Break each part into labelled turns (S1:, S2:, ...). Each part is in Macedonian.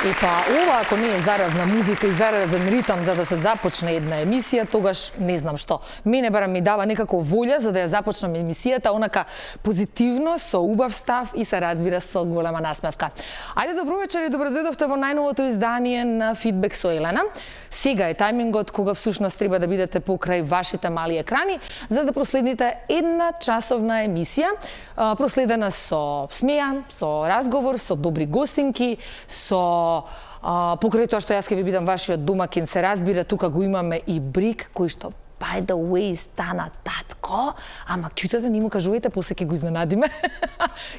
S1: Епа, ова ако не е заразна музика и заразен ритам за да се започне една емисија, тогаш не знам што. Мене барам ми дава некако волја за да ја започнам емисијата, онака позитивно, со убав став и се разбира со голема насмевка. Ајде, добро вечер и добро дојдовте во најновото издание на Фидбек со Елена. Сега е тајмингот кога всушност треба да бидете покрај вашите мали екрани за да проследите една часовна емисија, проследена со смеја, со разговор, со добри гостинки, со покрај тоа што јас ќе ви бидам вашиот домакин, се разбира, тука го имаме и Брик, кој што by the way стана татко, ама кјутата не му кажувајте, после ќе го изненадиме.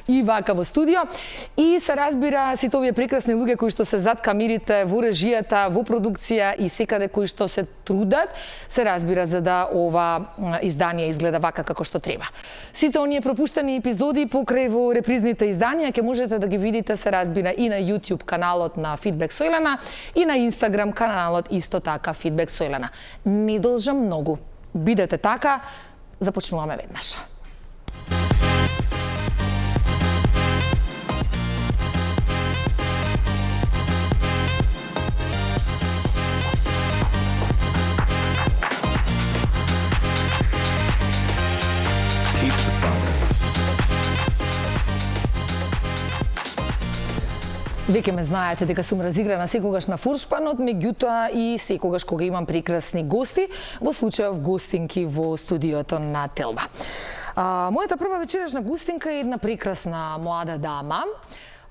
S1: И вака во студио. И се разбира сите овие прекрасни луѓе кои што се зад камерите, во режијата, во продукција и секаде кои што се трудат, се разбира за да ова издание изгледа вака како што треба. Сите оние пропуштени епизоди покрај во репризните изданија ќе можете да ги видите, се разбира, и на YouTube каналот на Фидбек со Елена и на Instagram каналот исто така Фидбек со Елена. Не должам многу. Бидете така, започнуваме веднаш. Веќе ме знаете дека сум разиграна секогаш на фуршпанот, меѓутоа и секогаш кога имам прекрасни гости, во случајов гостинки во студиото на Телба. Мојата прва вечерашна гостинка е една прекрасна млада дама,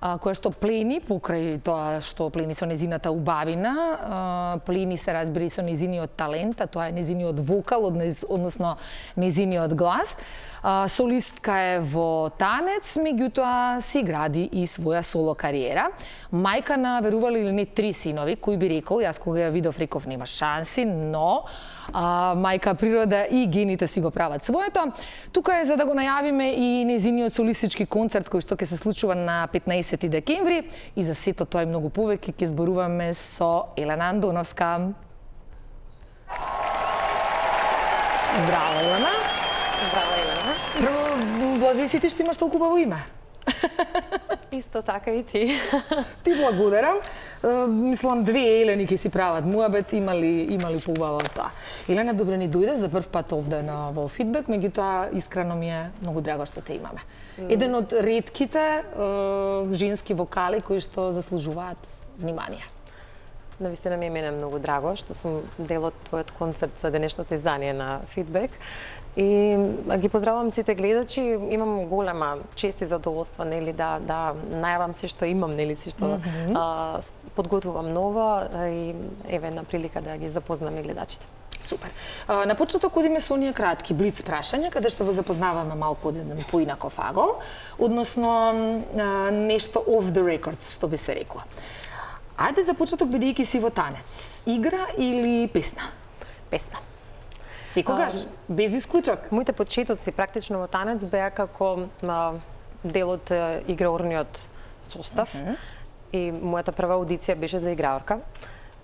S1: која што плени покрај тоа што плени со незината убавина, плени се разбира и со незиниот талент, а тоа е незиниот вокал, односно незиниот глас. Солистка е во танец, меѓутоа си гради и своја соло кариера. Мајка на, верували или не, 3 синови, кој би рекол, јас кога ја видов реков нема шанси, но мајка природа и гените си го прават своето. Тука е за да го најавиме и незиниот солистички концерт кој што ќе се случува на 15 декември и за сето тоа и многу повеќе ќе зборуваме со Елена Андоновска. Браво, Елена.
S2: Браво, Елена.
S1: Прво, блази си ти што имаш толку убаво име.
S2: Исто така и ти.
S1: Ти благодарам. Мислам, 2 Елени ќе си прават муабет, имали поубаво тоа. Елена, добре ни дојде за прв пат овде во Фидбек, меѓутоа искрено ми е многу драго што те имаме. Еден од ретките женски вокали кои што заслужуваат внимание.
S2: Навистина ми е мене многу драго што сум дел од твојот концепт за денешното издание на Фидбек. И ги поздравувам сите гледачи, имам голема чест и задоволство, нели, да најавам се што имам, нели, се што подготвувам ново и еве една прилика да ги запознаме гледачите.
S1: Супер. На почеток одиме со оние кратки блиц прашања, каде што во запознаваме малку од еден поинаков агол, односно нешто off the records, што би се рекло. Ајде за почеток, бидејќи си во танец, игра или песна?
S2: Песна.
S1: Секогаш, без исклучок?
S2: Моите почетоци практично во танец беа како дел од играорниот состав и мојата прва аудиција беше за играорка.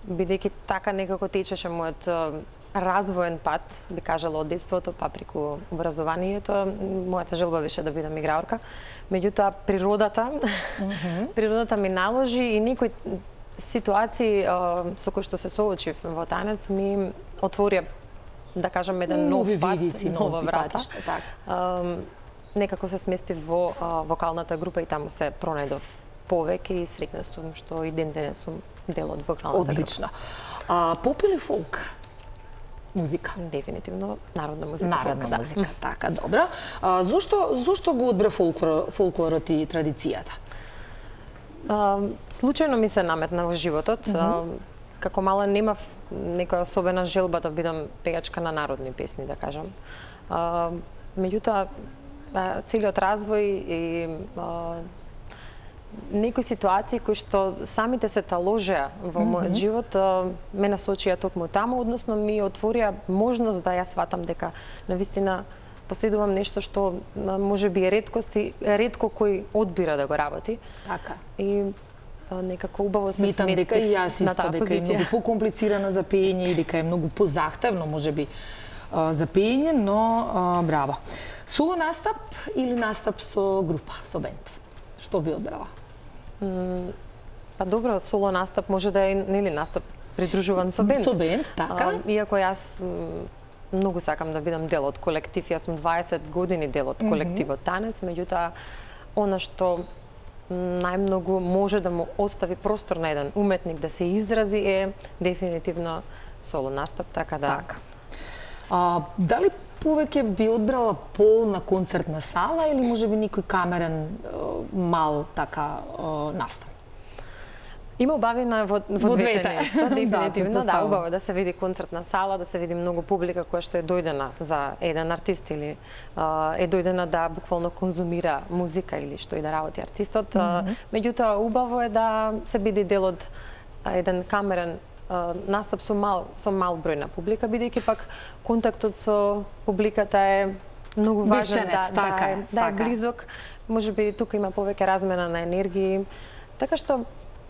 S2: Бидејќи така некако течеше мојот развоен пат, би кажала од детството, па преку образованието, мојата желба беше да бидам играорка. Меѓутоа природата ми наложи и некои ситуации со кои што се соочив во танец ми отворија, да кажам, еден нов пат, нова врата. Некако се сместив во вокалната група и таму се пронајдов повеќе и среќна сум што и ден денес сум дел од вокалната група.
S1: Одлично. Поп или фолк музика?
S2: Дефинитивно народна музика.
S1: Народна музика, така, добро. Зошто го одбра фолклорот и традицијата?
S2: Случајно ми се наметна во животот. Како мала немав некоја особена желба да бидам пејачка на народни песни, да кажам. Меѓутоа, целиот развој и некои ситуации кои што самите се таложеа во мојот живот ме насочија токму таму, односно ми отворија можност да ја сватам дека навистина поседувам нешто што можеби е реткост и ретко кој одбира да го работи.
S1: Така.
S2: И некако убаво се
S1: сместив дека и јас исто дека е многу покомплицирано за пеење и дека е многу позахтевно можеби за пеење, но браво. Соло настап или настап со група, со бенд? Што би одбрала?
S2: Па добро, соло настап може да е нели настап придружуван со бенд.
S1: Со бенд, така.
S2: Иако јас многу сакам да бидам дел од колектив, јас сум 20 години дел од колективот танец, меѓутоа она што најмногу може да му остави простор на еден уметник да се изрази е дефинитивно соло настап, така да.
S1: Така. Дали повеќе би одбрала полна концертна сала или можеби некој камерен мал така настан?
S2: Има убавина во двете нешта, дефинитивно, да, убаво да се види концертна сала, да се види многу публика која што е дојдена за еден артист или е дојдена да буквално конзумира музика или што и да работи артистот. Меѓутоа убаво е да се биде дел од еден камерен настап со мал број на публика, бидејќи пак контактот со публиката е многу важен, да е близок. Можеби тука има повеќе размена на енергии, така што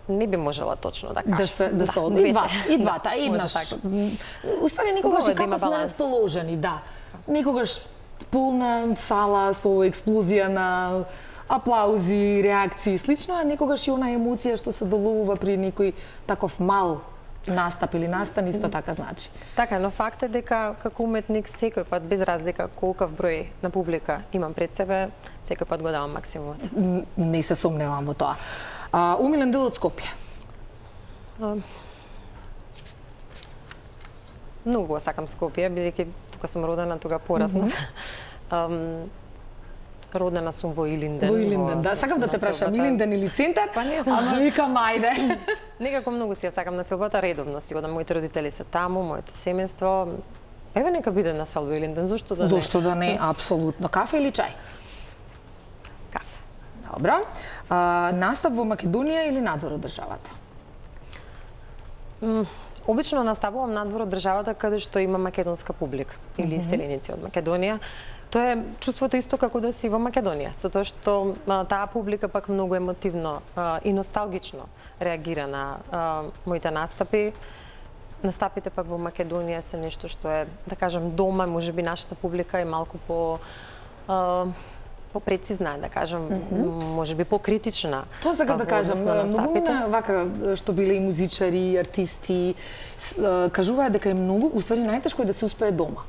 S2: не би можела точно да кажам.
S1: Да се одби и двата, еднаш. Уствари некогаш и како сме расположени, да. Некогаш полна сала со експлозија на аплаузи, реакции, слично, а некогаш и она емоција што се доловува при некој таков мал настап или настан, исто така значи.
S2: Така, но факт е дека како уметник секој пат, без разлика колкав број на публика имам пред себе, секој пат го давам максимумот.
S1: Не се сомневам во тоа. Умилен дел од Скопје?
S2: Многу сакам Скопје, бидејќи тука сум родена, тука пораснав. Родена сум во Илинден.
S1: Во Илинден, да. Сакам да те прашам, Илинден или центар?
S2: Па не знам.
S1: Ама викам, ајде.
S2: Некако многу си ја сакам на селбата, редовно си одам, моите родители се таму, моето семејство. Еве нека биде на сел во Илинден, зошто да не?
S1: Зошто да не, апсолутно. Кафе или чај?
S2: Кафе.
S1: Добро. Настап во Македонија или надвор од државата?
S2: Обично наставувам надвор од државата каде што има македонска публика или иселеници од Македонија. Тоа е чувството исто како да си во Македонија, со тоа што таа публика пак многу емотивно и носталгично реагира на моите настапи. Настапите пак во Македонија се нешто што е, да кажам, дома, можеби нашата публика е малку попрецизна, да кажам, можеби покритична.
S1: Тоа сакам да кажам, многу вака што биле и музичари, и артисти, кажуваат дека е многу, уствари најтешко е да се успее дома.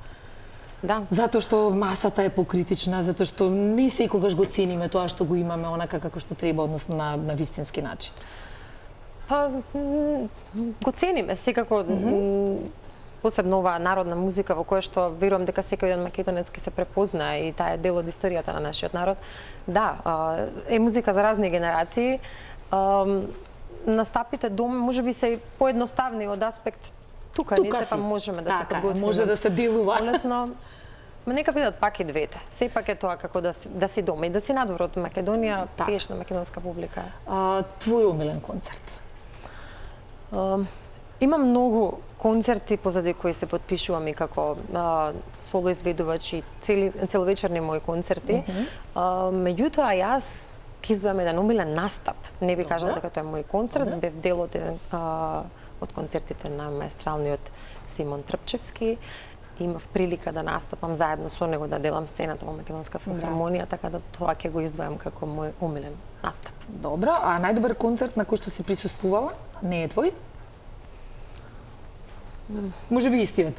S2: Да.
S1: Затоа што масата е покритична, затоа што не секогаш го цениме тоа што го имаме онака како што треба, односно на вистински начин.
S2: Па го цениме секако, посебно оваа народна музика во која што верувам дека секој еден македонец ќе се препознае и таа е дел од историјата на нашиот народ. Да, е музика за разни генерации. Настапите дома можеби се поедноставни од аспект тука не се па можеме да се подготвиме.
S1: Може да се делува.
S2: Односно, нека бидат пак и двете. Сепак е тоа како да си дома и да си надвор од Македонија, пееш на македонска публика.
S1: Твој омилен концерт?
S2: Има многу концерти позади кои се потпишувам и како соло изведувач и целовечерни мои концерти. Меѓутоа јас ќе издвојам еден омилен настап. Не би кажала дека тоа е мој концерт, бев дел од концертите на маестралниот Симон Трпчевски. Имав прилика да настапам заедно со него, да делам сцената во Македонска филхармонија, така да тоа ќе го издвојам како мој омилен настап.
S1: Добро, а најдобар концерт на кој што си присуствувала, не е твој? Може би истиот.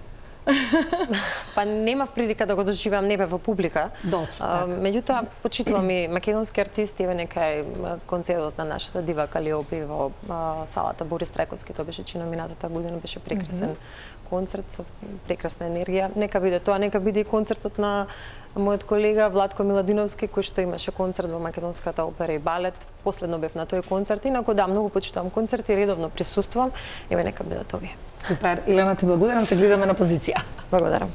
S2: Па немав прилика да го доживеам, не бе во публика. Меѓутоа, почитувам и македонски артисти, еве некај концертот на нашата дива Калиопи во салата Борис Трајковски, тоа беше чина минатата година, беше прекрасен концерт со прекрасна енергија. Нека биде тоа, нека биде и концертот на мојот колега Владко Миладиновски, кој што имаше концерт во Македонската опера и балет. Последно бев на тој концерт, инаку да, многу почитувам концерти, редовно присуствувам. Еве нека бидат овие.
S1: Супер. Илена, ти благодарам, се гледаме на позиција.
S2: Благодарам.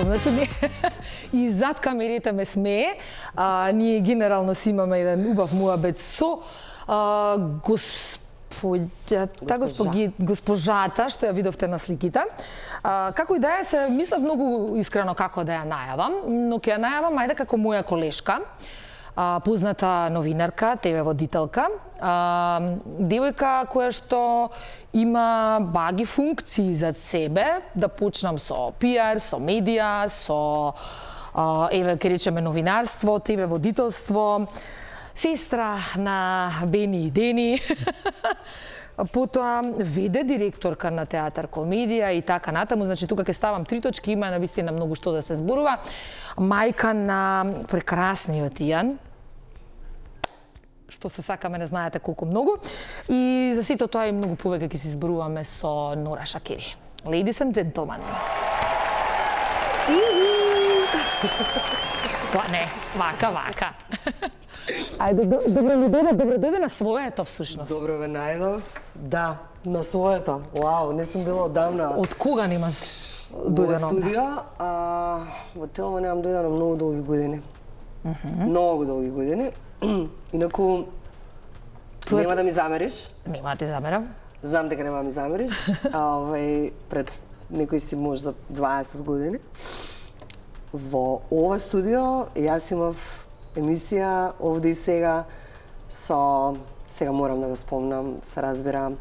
S1: Значи, и зад камерите ме смее. Ние генерално си имаме еден убав муабет со Господјата, госпожата, што ја видовте на сликите. Како и да е, се мислев многу искрено како да ја најавам, но ќе ја најавам ајде како моја колешка, позната новинарка, ТВ водителка, девојка која што има баги функции за себе, да почнам со пиар, со медија, со еве ке речеме новинарство, ТВ водителство, сестра на Бени и Дени, потоа веде директорка на театар комедија и така натаму, значи тука ќе ставам 3 точки, има навистина многу што да се зборува. Мајка на прекрасниот Ијан, што се сакаме, не знаете колку многу. И за сето тоа и многу повеќе ќе се зборуваме со Нора Шакери. Ladies and gentlemen. Не, вака. Ајде, добро дојде на своето всушност.
S3: Добро ве најдов. Да, на своето. Вау, не сум била одамна.
S1: Од кога немаш дојдено?
S3: Во студио, во Телма немам дојдено многу долги години. Многу долги години. Инаку, нема да ми замериш.
S1: Нема да ти замерам.
S3: Знам дека нема да ми замериш. Пред некој си можда 20 години. Во ова студио јас имав емисија Овде и сега со, сега морам да го спомнам, се разбира,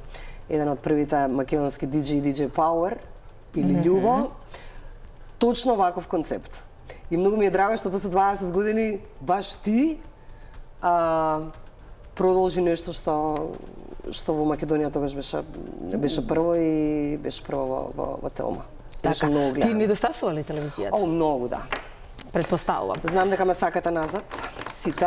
S3: еден од првите македонски DJ Power или Љубо. Точно ваков концепт. И многу ми е драго што после 20 години баш ти продолжи нешто што во Македонија тогаш беше прво и беше прво во Телма.
S1: Така, ти недостасува ли телевизијата?
S3: О, многу, да.
S1: Предпоставувам.
S3: Знам дека ме сакате назад, сите.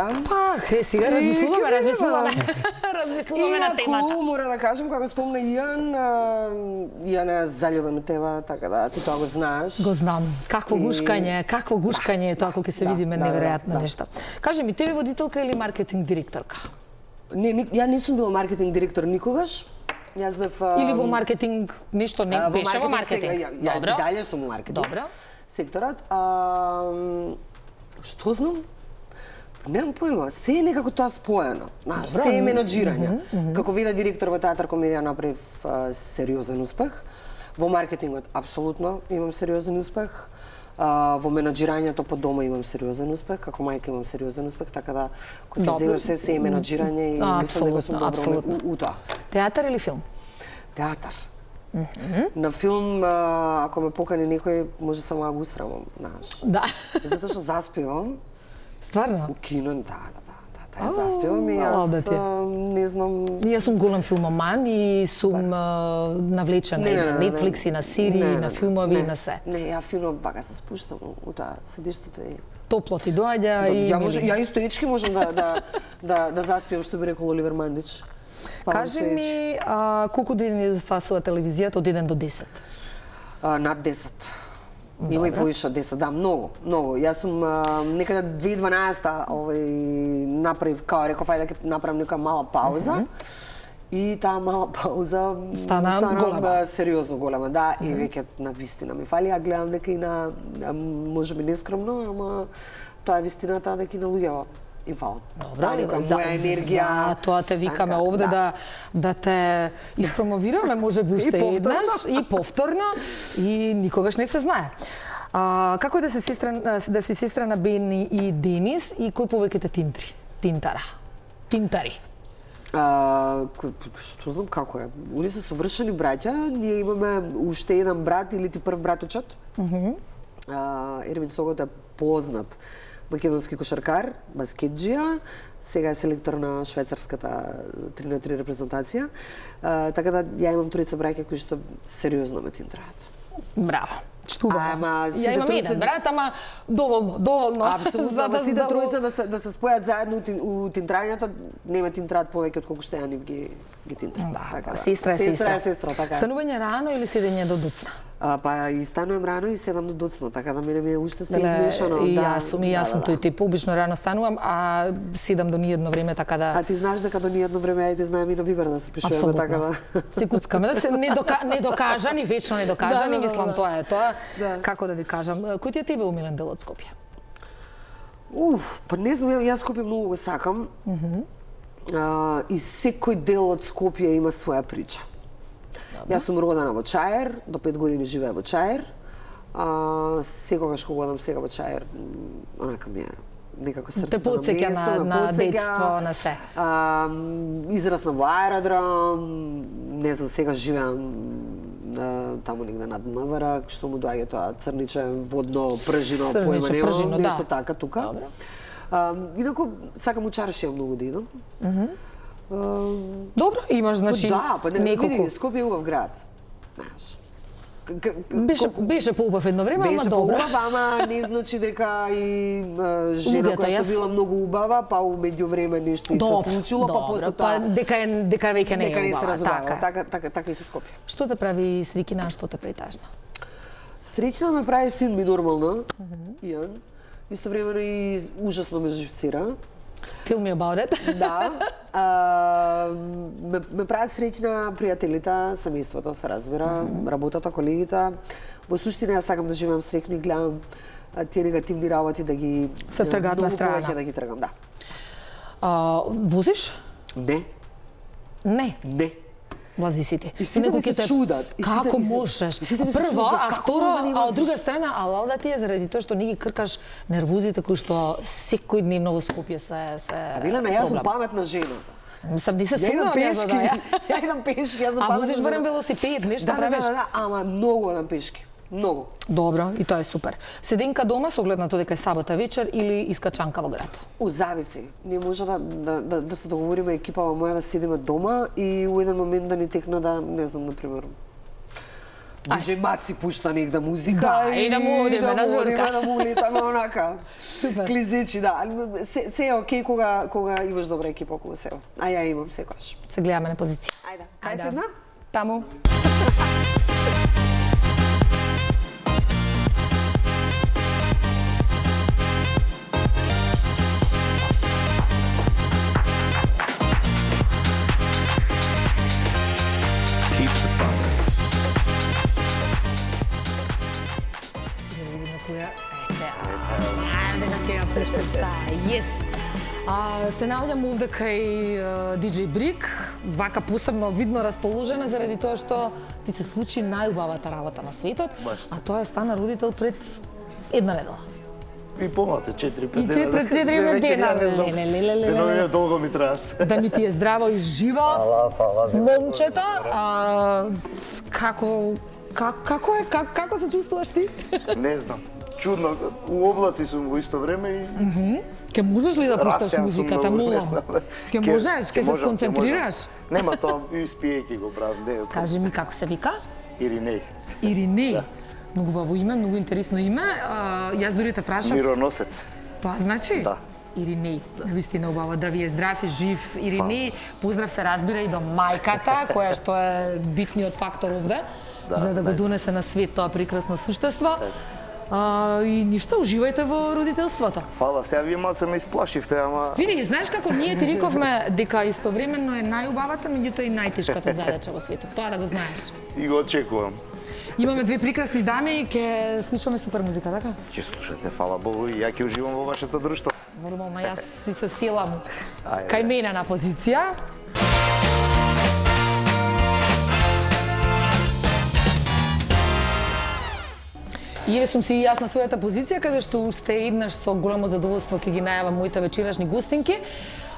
S1: Сега размислуваме на темата.
S3: Инаку, мора да кажем, како спомна Ијан е заљубен од тебе, така да ти тоа го знаеш.
S1: Го знам. Какво гушкање е тоа кога ќе се видиме неверојатно нешто. Кажи ми, ТВ водителка или маркетинг директорка?
S3: Ја не сум била маркетинг директор никогаш. Јас бев...
S1: Или во маркетинг, нешто не беше во маркетинг?
S3: Ја и дале сум во маркетинг.
S1: Добро.
S3: Секторот. Што знам? Немам појма. Се е некако тоа споено. Се е менаџирање. Како вида директор во театар комедија направив сериозен успех. Во маркетингот апсолутно имам сериозен успех. Во менаџирањето по дома имам сериозен успех, како мајка имам сериозен успех, така да кога ќе земеш се е менаџирање и мислам дека сум добро у тоа.
S1: Театар или филм?
S3: Театар. На филм, ако ме покани некој, може само да го усрамам, знаеш.
S1: Да.
S3: Затоа што заспевам.
S1: Стварно?
S3: У кино, да, заспевам и јас не знам...
S1: Јас сум голем филмоман и сум навлечена и на Netflix, и на серии, и на филмови, и на се.
S3: Не, ја филмот бака се спуштам у таа седиштето и...
S1: Топло ти доаѓа и...
S3: Ја исто ечки можам да заспевам, што би рекол Оливер Мандич.
S1: Кажи ми, колку дени недостасува телевизијата од 1 до 10?
S3: Над 10. Има и повише од 10, да, многу. Јас сум некаде 2012-та направив, као реков, ајде да направам нека мала пауза. И таа мала пауза стана сериозно голема, да, и веќе на вистина ми фали. Ја гледам дека и на, можеби нескромно, ама тоа е вистината дека и на луѓето и фала.
S1: Добро,
S3: моја енергија.
S1: Тоа те викаме овде да те испромовираме, може би уште еднаш и повторно и никогаш не се знае. Како е да си сестра на Бени и Денис и кој повеќе те тинтари? Што
S3: знам како е. Они се совршени браќа, ние имаме уште еден брат или ти прв браточот. Ермин Согот е познат македонски кошаркар, баскетџија, сега е селектор на швајцарската 3-на-3 репрезентација. Така да ја имам тројца браќа кои што сериозно ме тинтраат.
S1: Браво. Ја имам еден брат, ама доволно.
S3: Апсолутно, ама сите тројца да се спојат заедно у тинтрањето, не ме тинтраат повеќе од колку што ја нив ги тинтраат.
S1: Сестра е
S3: сестра, така.
S1: Станување рано или седење до доцна?
S3: Па и станувам рано и седам до доцна, така да мене ми е уште се измешано.
S1: И јас сум тој тип, обично рано станувам, а седам до ниедно време, така да...
S3: А ти знаеш дека до ниедно време, ајде знаеме и на Вибер да се пишуваме, така да...
S1: Се куцкаме, да се недокажани, вечно недокажани, мислам тоа е тоа. Како да ви кажам, кој ти е тебе умилен дел од Скопје?
S3: Па не знам, јас Скопје многу го сакам. и секој дел од Скопје има своја прича. Јас сум родена во Чаир, до 5 години живеа во Чаир. Секогаш кога одам сега во Чаир, онака ми е некако срцето
S1: Те потсеќа на детство, на се.
S3: Израсна во аеродром, не знам, сега живеам таму негде над МВР, што му доаѓа тоа црниче, водно, пржино, појма немам, нешто така тука. Инаку, сакам у Чаршија многу да идам.
S1: Добро, имаш, значи,
S3: неколку. Види, Скопје е убав град. Знаеш.
S1: Беше поубав едно време, ама добро.
S3: Беше поубав, ама не значи дека и жена која што била многу убава, па меѓу време нешто и се случило, па после тоа...
S1: Дека веќе не е убава.
S3: Така и со Скопје.
S1: Што те прави среќина, што те притажна?
S3: Среќна ме прави син ми нормална, Иан. Истовремено и ужасно ме живцира.
S1: Tell me about it.
S3: Да. Ме прават среќна пријателите, семејството, се разбира, работата, колегите. Во суштина, јас сакам да живеам среќно и гледам тие негативни работи да ги...
S1: Се тргат на страна.
S3: Да ги тргам, да.
S1: Возиш?
S3: Не.
S1: Не?
S3: Не.
S1: Влази сите.
S3: И сите ми се чудат.
S1: Како можеш? Прво, а второ, а од друга страна, ала да ти е заради тоа што не ги кркаш нервозите кои што секојдневно во Скопје се
S3: Билена, јас сум паметна жена.
S1: Сам не се сумнам јас за тоа.
S3: Ја идам пешки, јас сум паметна.
S1: А возиш барем велосипед, нешто правиш?
S3: Да, ама многу одам пешки. Многу.
S1: Добро, и тоа е супер. Седенка дома со оглед на тоа дека е сабота вечер или искачанка во град?
S3: Зависи. Ние може да се договориме екипава моја да седиме дома и у еден момент да ни текна да, не знам, например, Диџеј Маци пушта негде музика
S1: и да му одиме на журка.
S3: Да му улетаме онака. Супер. Клизечи, да. Се е окей кога имаш добра екипа околу себе. А ја имам секогаш.
S1: Се гледаме на позиција.
S3: Ајде. Кај седна?
S1: Таму. Yes. Се наоѓам овде кај Диџеј Брик, вака посебно видно расположена заради тоа што ти се случи најубавата работа на светот, а тоа е стана родител пред една недела.
S4: И помалку, 4-5
S1: дена. И пред 4-5 дена.
S4: Деновија долго ми траат.
S1: Да ми ти е здраво и живо.
S4: Фала.
S1: Момчето, како се чувствуваш ти?
S4: Не знам. Чудно, у облаци сум во исто време и...
S1: Ке можеш ли да пушташ музиката, молам? Ке можеш, ке се сконцентрираш?
S4: Нема тоа, и спиејќи го правам.
S1: Кажи ми како се вика?
S4: Иринеј.
S1: Иринеј. Многу убаво име, многу интересно име. Јас дури те прашав...
S4: Мироносец.
S1: Тоа значи?
S4: Да.
S1: Иринеј, навистина убаво, да ви е здрав и жив Иринеј. Поздрав се разбира и до мајката, која што е битниот фактор овде, за да го донесе на свет тоа прекрасно суштество. И ништо, уживајте во родителството.
S4: Фала, сега вие малце ме исплашивте, ама...
S1: Види, знаеш како ние ти рековме дека истовременно е најубавата, меѓутоа и најтешката задача во светот. Тоа да го знаеш.
S4: И го очекувам.
S1: Имаме две прекрасни дами и ќе слушаме супер музика, така?
S4: Ќе слушате, фала Богу, и ја ќе уживам во вашето друштво.
S1: Нормално, јас си се силам кај мене на позиција. И сум си јас на својата позиција, каде што уште еднаш со големо задоволство ќе ги најавам моите вечерашни гостинки,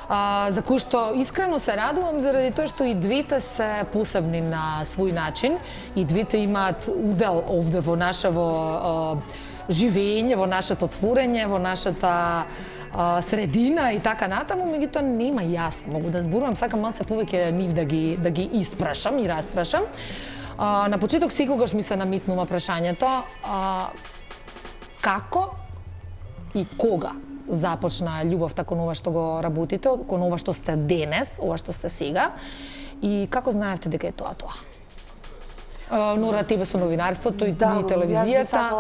S1: за кои што искрено се радувам заради тоа што и двете се посебни на свој начин, и двете имаат удел овде во нашето живење, во нашето творење, во нашата средина и така натаму, меѓутоа нема јас многу да зборувам, сакам малце повеќе нив да ги испрашам и распрашам. На почеток секогаш ми се наметнува прашањето како и кога започна љубовта кон ова што го работите, кон ова што сте денес, ова што сте сега, и како знаевте дека е тоа? Нора, тебе со новинарството и телевизијата,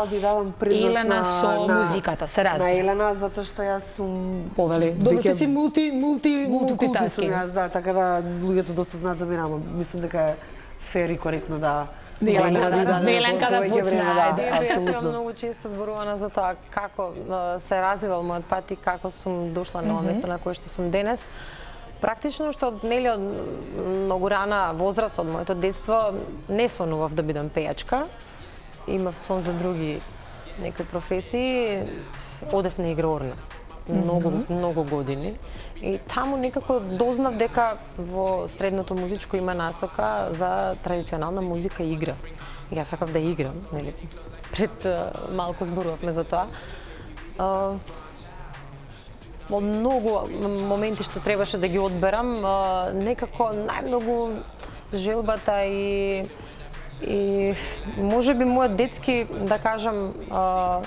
S1: Елена со музиката, се разбира.
S3: На Елена, затоа што јас сум...
S1: Повели. Добро, ти си мултитаскинг.
S3: Да, така да луѓето доста знаат за мене, ама мислам дека е фер и коректно да...
S1: Еленка да почне, ајде.
S2: Јас многу често зборувана за тоа како се развивал мојот пат и како сум дошла на ова место на кое што сум денес. Практично што нели од многу рана возраст, од моето детство, не сонував да бидам пејачка. Имав сон за други некои професии. Одев на игроорна многу години и таму некако дознав дека во средното музичко има насока за традиционална музика и игра. И јас сакав да играм, нели? Пред малку зборувавме за тоа. Во многу моменти што требаше да ги одберам, некако најмногу желбата и можеби мојот детски, да кажам,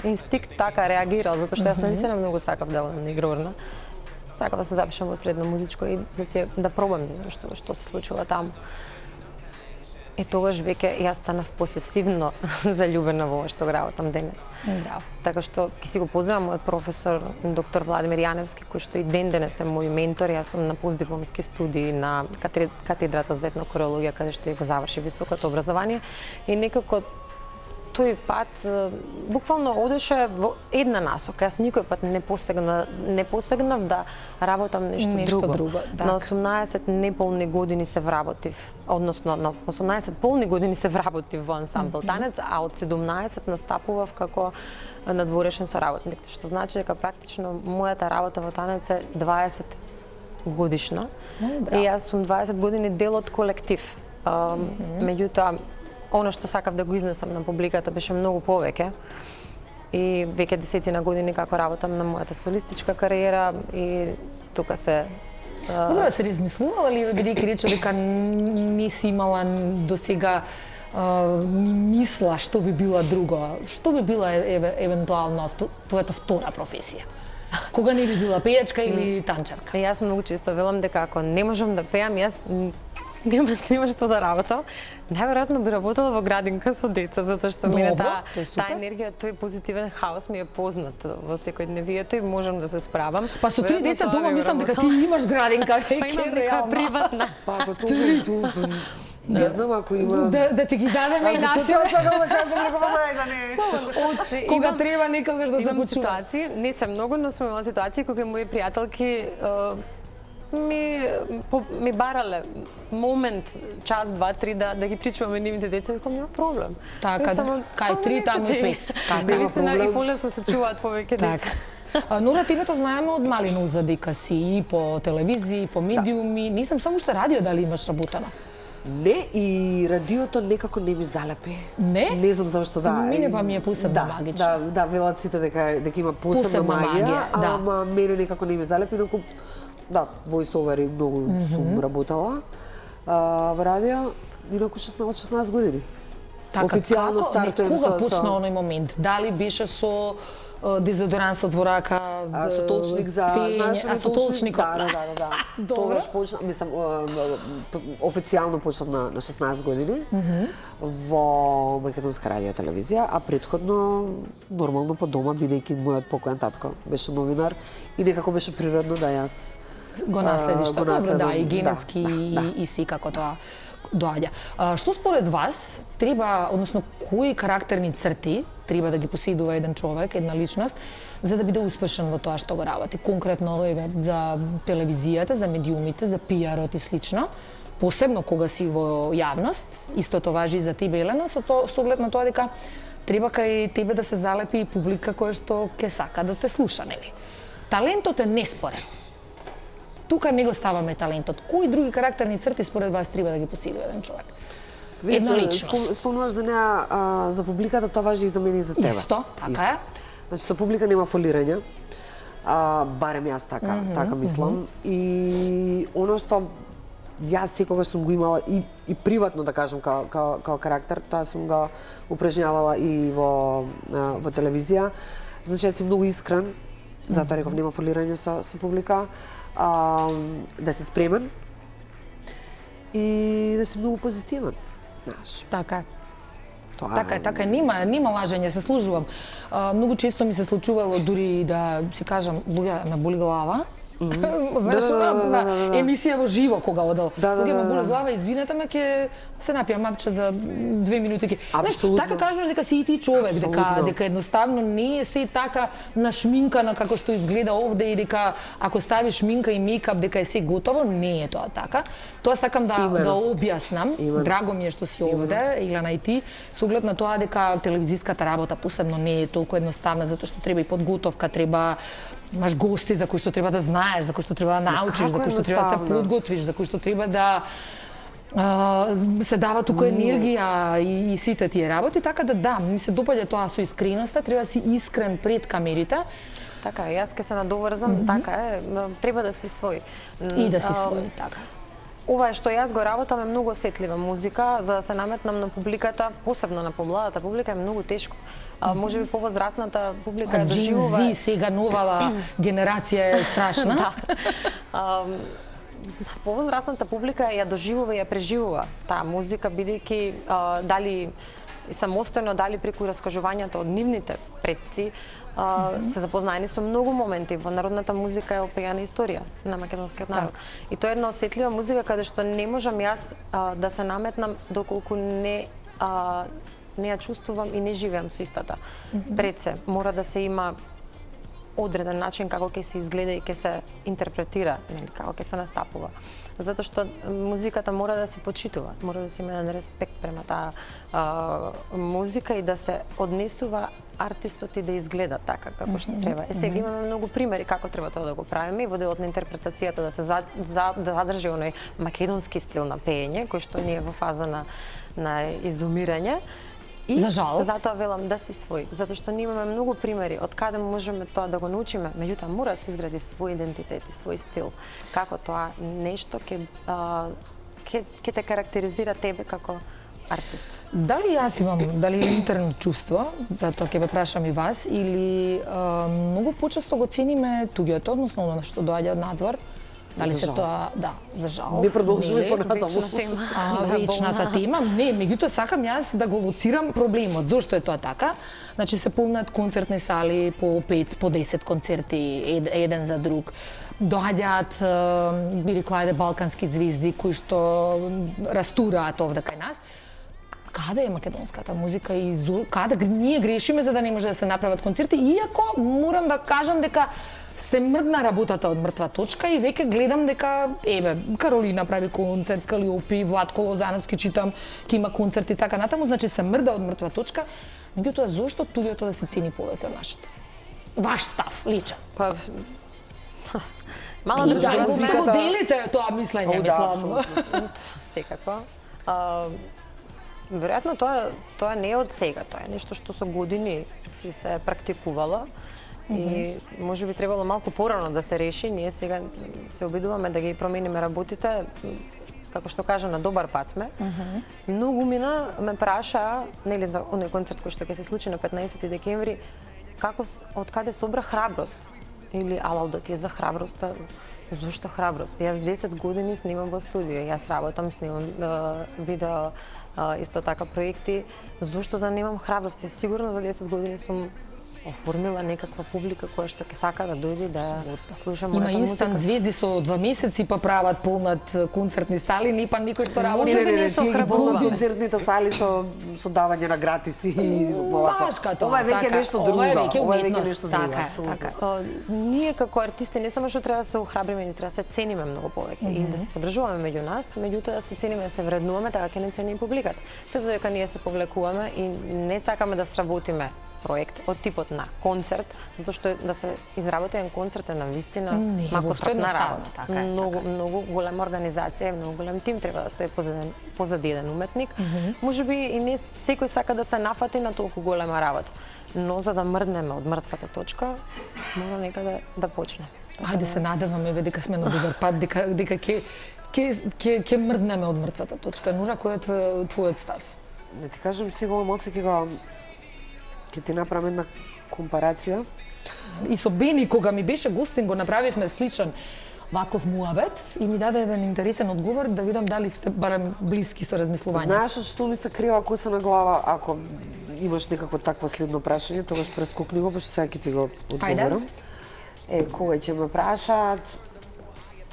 S2: инстинкт така реагирал, затоа што јас навистина многу сакав да одам на игроорна. Сакав да се запишам во средно музичко и да пробам што се случува таму. И тогаш веќе јас станав посесивно заљубена во ова што го работам денес.
S1: Да.
S2: Така што ќе си го поздравам мојот професор доктор Владимир Јаневски, кој што и ден денес е мој ментор. Јас сум на постдипломски студии на катедрата за етнокореологија, каде што го заврши високото образование и некако тој пат буквално одеше во една насока. Јас никој пат не посегнав да работам нешто друго. На 18 неполни години се вработив, односно на 18 полни години се вработив во ансамбл танец, а од 17 настапував како надворешен соработник, што значи дека практично мојата работа во танец е 20 годишна. И јас сум 20 години дел од колектив. Меѓутоа, она што сакав да го изнесам на публиката беше многу повеќе. И веќе 10 години како работам на мојата солистичка кариера и тука се
S1: Добро, се размислувала ли, бидејќи рече дека не си имала досега ни мисла што би била друго, што би била евентуално твојата втора професија? Кога не би била пејачка или танчарка?
S2: Јас многу често велам дека ако не можам да пеам, јас нема што да работам. Најверојатно би работела во градинка со деца, затоа што мене таа енергија, тој позитивен хаос ми е познат во секојдневието и можам да се справам.
S1: Па со три деца дома мислам дека ти имаш градинка.
S2: Па имам нека приватна.
S3: Па ако тоа не знам ако има
S1: да ти ги дадеме и наши.
S3: Тоа сакам да кажам некој најдане.
S1: Кога треба некогаш да започнува.
S2: Ситуации, не се многу, но сум имала ситуации кога мои пријателки ми барале момент, час, два, три да ги причуваме нивните деца, викам нема проблем.
S1: Така, кај 3 таму 5.
S2: Така, вистина и полесно се чуваат повеќе деца.
S1: Нора, тебе те знаеме од малину за дека си и по телевизии, по медиуми. Не знам само што радио дали имаш работено.
S3: Не, и радиото некако не ми залепи.
S1: Не?
S3: Не знам зашто да.
S1: Мене па ми е посебно магично.
S3: Да, велат сите дека има посебна магија, ама мене некако не ми залепи, инаку да, војсовери многу сум работела во радио, инаку 16 години.
S1: Така,
S3: официјално стартуем
S1: кога почна оној момент? Дали беше со дезодорант со дворака,
S3: со толчник за, знаеш,
S1: со толчникот.
S3: Да. Тогаш почна, мислам, официјално почнав на 16 години во Македонска радио телевизија, а претходно нормално по дома, бидејќи мојот покојен татко беше новинар и некако беше природно да јас
S1: го наследиш тоа, да, и генетски и секако тоа доаѓа. Што според вас треба, односно кои карактерни црти треба да ги поседува еден човек, една личност, за да биде успешен во тоа што го работи? Конкретно за телевизијата, за медиумите, за пиарот и слично, посебно кога си во јавност, истото важи и за тебе, Елена, со оглед на тоа дека треба кај тебе да се залепи публика која што ќе сака да те слуша, нели? Талентот е неспорен. Тука не го ставаме талентот. Кои други карактерни црти според вас треба да ги поседува еден човек? Една личност.
S3: Спомнуваш за неа, за публиката, тоа важи и за мене и за тебе.
S1: Исто, така е.
S3: Значи, со публика нема фолирање, барем јас така мислам. И оно што јас секогаш сум го имала и приватно, да кажам, као карактер, тоа сум го упражнявала и во телевизија. Значи, јас си многу искрен, затоа реков нема фолирање со публика, да си спремен и да си многу позитивен.
S1: Така е. Така е, нема лажење, се служувам. Многу често ми се случувало дури да си кажам, луѓе ме боли глава, Знаеш, на емисија во живо кога одел. Кога ме боли глава, извинете ме, ќе се напијам мапче за 2 минути.
S3: Апсолутно.
S1: Така кажеш дека си и ти човек, дека едноставно не е се така нашминкана како што изгледа овде и дека ако ставиш шминка и мејкап дека е се готово, не е тоа така. Тоа сакам да објаснам. Драго ми е што си овде, Елена и ти, со оглед на тоа дека телевизиската работа посебно не е толку едноставна, затоа што треба и подготовка, треба имаш гости за кои што треба да знаеш, за кои што треба да научиш, за кои што треба да се подготвиш, за кои што треба да се дава туку енергија и сите тие работи, така да, ми се допаѓа тоа со искреноста, треба да си искрен пред камерите.
S2: Така, јас ќе се надоврзам, така е, треба да си свој.
S1: И да си свој, така.
S2: Ова е што јас го работам е многу осетлива музика, за да се наметнам на публиката, посебно на помладата публика е многу тешко. Може би повозрасната публика ја доживува.
S1: Gen Z, сега новава генерација е страшна.
S2: Повозрасната публика ја доживува и ја преживува таа музика, бидејќи дали самостојно, дали преку раскажувањето од нивните предци, се запознаени со многу моменти. Во народната музика е опејана историја на македонскиот народ. И тоа е една осетлива музика каде што не можам јас да се наметнам доколку не ја чувствувам и не живеам со истата. Пред се мора да се има одреден начин како ќе се изгледа и ќе се интерпретира, како ќе се настапува. Затоа што музиката мора да се почитува, мора да се има еден респект према таа музика и да се однесува артистот и да изгледа така како што треба. Сега имаме многу примери како треба тоа да го правиме и во делот на интерпретацијата да се задржи оној македонски стил на пеење кој што не е во фаза на изумирање. И
S1: за жал,
S2: затоа велам да си свој, затоа што ние имаме многу примери од каде можеме тоа да го научиме, меѓутоа мора да се изгради свој идентитет и свој стил. Како тоа нешто ќе те карактеризира тебе како артист.
S1: Дали јас имам, дали интерно чувство, затоа ќе ве прашам и вас, или многу почесто го цениме туѓото, односно оно што доаѓа од надвор? Дали се тоа, да, за жал.
S3: Не продолжуваме понатаму.
S1: Вечната тема. Не, меѓутоа сакам јас да го лоцирам проблемот. Зошто е тоа така? Значи се полнат концертни сали по 5, по 10 концерти еден за друг. Доаѓаат, би рекла, балкански звезди кои што растураат овде кај нас. Каде е македонската музика и каде ние грешиме за да не може да се направат концерти, иако морам да кажам дека се мрдна работата од мртва точка и веќе гледам дека Каролина прави концерт, Калиопи, Владко Лозановски читам, ќе има концерт и така натаму, значи се мрда од мртва точка. Меѓутоа зошто туѓото да се цени повеќе од нашето? Ваш став, личен.
S2: Па мало да
S1: го делите тоа мислење, мислам.
S2: Секако. Веројатно тоа не е од сега, тоа е нешто што со години си се практикувала. И може би требало малку порано да се реши. Ние сега се обидуваме да ги промениме работите, како што кажа, на добар пат сме. Многу мина ме праша, нели за оној концерт кој што ќе се случи на 15 декември, како од каде собра храброст или алал да ти е за храброста. Зошто храброст? Јас 10 години снимам во студио, јас работам, снимам видео, исто така проекти. Зошто да немам храброст? Јас сигурно за 10 години сум оформила некаква публика која што ќе сака да дојде да слуша мојата музика.
S1: Има инстант звезди со 2 месеци па прават полнат концертни сали, не па никој што работи.
S3: Не, тие ги полнат концертните сали со давање на гратиси и овако. Ова е веќе нешто друго.
S1: Ова е веќе нешто друго. Така.
S2: Ние како артисти не само што треба да се охрабриме, ни треба да се цениме многу повеќе и да се поддржуваме меѓу нас, меѓутоа да се цениме, да се вреднуваме, така ќе не цени и публиката. Сето дека ние се повлекуваме и не сакаме да сработиме проект од типот на концерт, затоа што да се изработи еден концерт е навистина малку трудна работа. Многу голема организација, многу голем тим треба да стои позади еден уметник. Можеби и не секој сака да се нафати на толку голема работа, но за да мрднеме од мртвата точка, мора некаде да почне.
S1: Ајде се надеваме дека сме на добар пат, дека ќе мрднеме од мртвата точка. Нура, кој е твојот став?
S3: Не ти кажам сега емоција ќе ти направам една компарација.
S1: И со Бени, кога ми беше гостин, го направивме сличен ваков муабет и ми даде еден интересен одговор да видам дали сте барем блиски со размислување.
S3: Знаеш што ми се крива коса на глава, ако имаш некакво такво следно прашање, тогаш прескокни го, пошто сега ќе ти го одговорам. Кога ќе ме прашаат,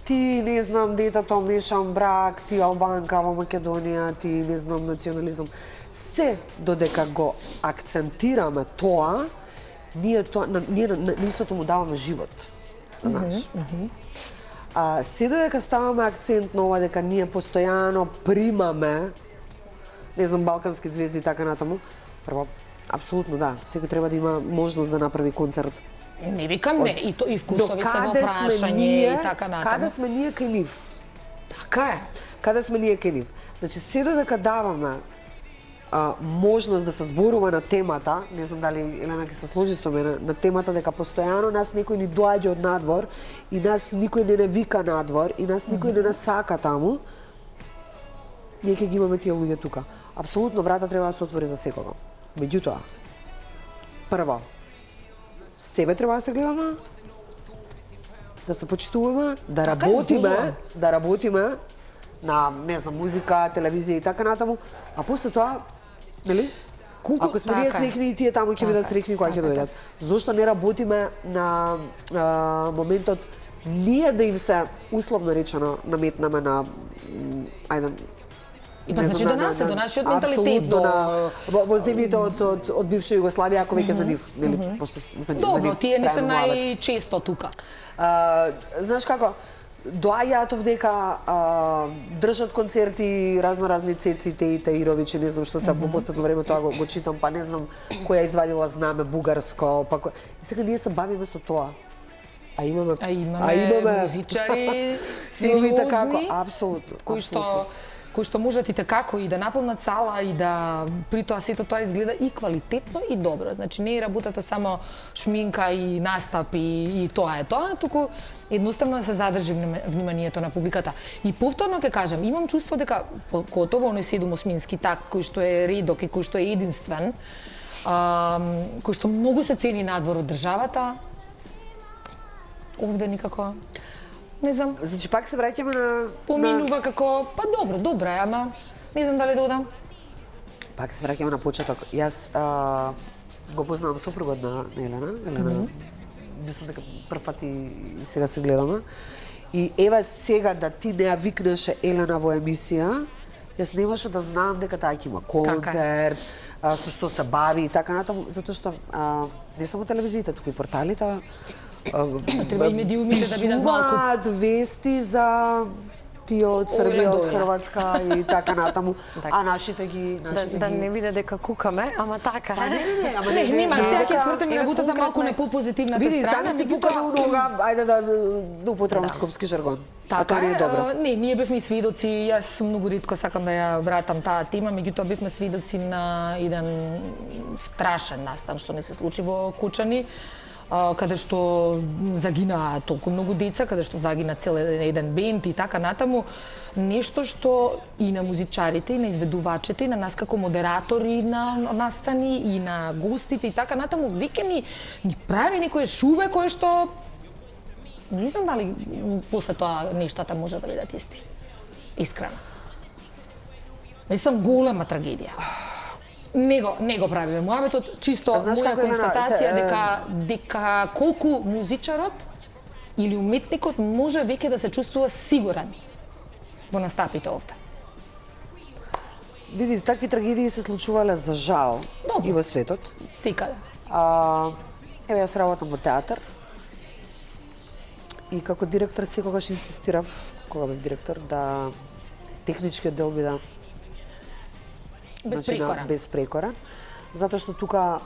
S3: ти, не знам, детето мешан брак, ти албанка во Македонија, ти, не знам, национализам. Се додека го акцентираме тоа, ние на истото му даваме живот. Знаеш? Се додека ставаме акцент на ова дека ние постојано примаме, не знам, балкански звезди и така натаму, прво, апсолутно да, секој треба да има можност да направи концерт.
S1: Не викам не, и вкусови се во прашање и така натаму.
S3: Каде сме ние кај нив?
S1: Така е.
S3: Каде сме ние кај нив? Значи, се додека даваме можност да се зборува на темата, не знам дали Елена ќе се сложи со мене, на темата дека постојано нас некој ни доаѓа од надвор и нас никој не вика надвор и нас никој не сака таму, ние ќе ги имаме тие луѓе тука. Апсолутно врата треба да се отвори за секого. Меѓутоа, прво, себе треба да се гледаме, да се почитуваме, да работиме на, не знам, музика, телевизија и така натаму, а после тоа, нели? Ако сме ние среќни и тие таму ќе бидат среќни кога ќе дојдат. Зошто не работиме на моментот ние да им се условно речено наметнаме на
S1: И па значи до нас до нашиот менталитет,
S3: во земјите од бивша Југославија, ако веќе за нив, нели, пошто за нив.
S1: Добро, тие не се најчесто тука.
S3: Знаеш како, доаѓаат овдека, држат концерти, разни Цеци, Теи, Таировичи, не знам што се во последно време тоа го читам, па не знам која извадила знаме бугарско, па и сега ние се бавиме со тоа. А имаме
S1: музичари
S3: сериозни, апсолутно,
S1: кои што можат и како и да наполнат сала и да при тоа сето тоа изгледа и квалитетно и добро. Значи не е работата само шминка и настап и тоа е тоа, туку едноставно да се задржи вниманието на публиката. И повторно ќе кажам, имам чувство дека готово оној 7-8-мински так кој што е редок и кој што е единствен, кој што многу се цени надвор од државата, овде никако не знам.
S3: Значи пак се враќаме на
S1: поминува како па добро е, ама не знам дали додам.
S3: Пак се враќаме на почеток. Јас го познавам сопругот на Елена. Елена, мислам дека прв пат и сега се гледаме. И ева сега да ти не ја викнеше Елена во емисија, јас немаше да знам дека таа ќе има концерт, со што се бави и така натаму, затоа што не само телевизиите, туку и порталите
S1: треба и медиумите да бидат малку
S3: вести за тие од Србија, од Хрватска и така натаму, а нашите ги
S2: да не биде дека кукаме, ама така е.
S1: Нема, сега ќе свртаме работата малку на попозитивната страна.
S3: Види, сами си пукаме унога, ајде да употребам скопски жаргон.
S1: Така
S3: е добро.
S1: Не, ние бевме свидоци, јас многу ретко сакам да ја вратам таа тема, меѓутоа бевме свидоци на еден страшен настан што не се случи во Кучани, каде што загинаа толку многу деца, каде што загина цел еден бенд и така натаму, нешто што и на музичарите, и на изведувачите, и на нас како модератори на настани, и на гостите и така натаму, веќе ни прави некое шубе кое што не знам дали после тоа нештата може да бидат исти. Искрено. Мислам голема трагедија. Не го правиме муабетот, чисто моја констатација дека колку музичарот или уметникот може веќе да се чувствува сигурен во настапите овде.
S3: Види, такви трагедии се случувале за жал и во светот.
S1: Секаде.
S3: Еве јас работам во театар и како директор секогаш инсистирав, кога бев директор, да техничкиот дел биде безпрекорен, затоа што тука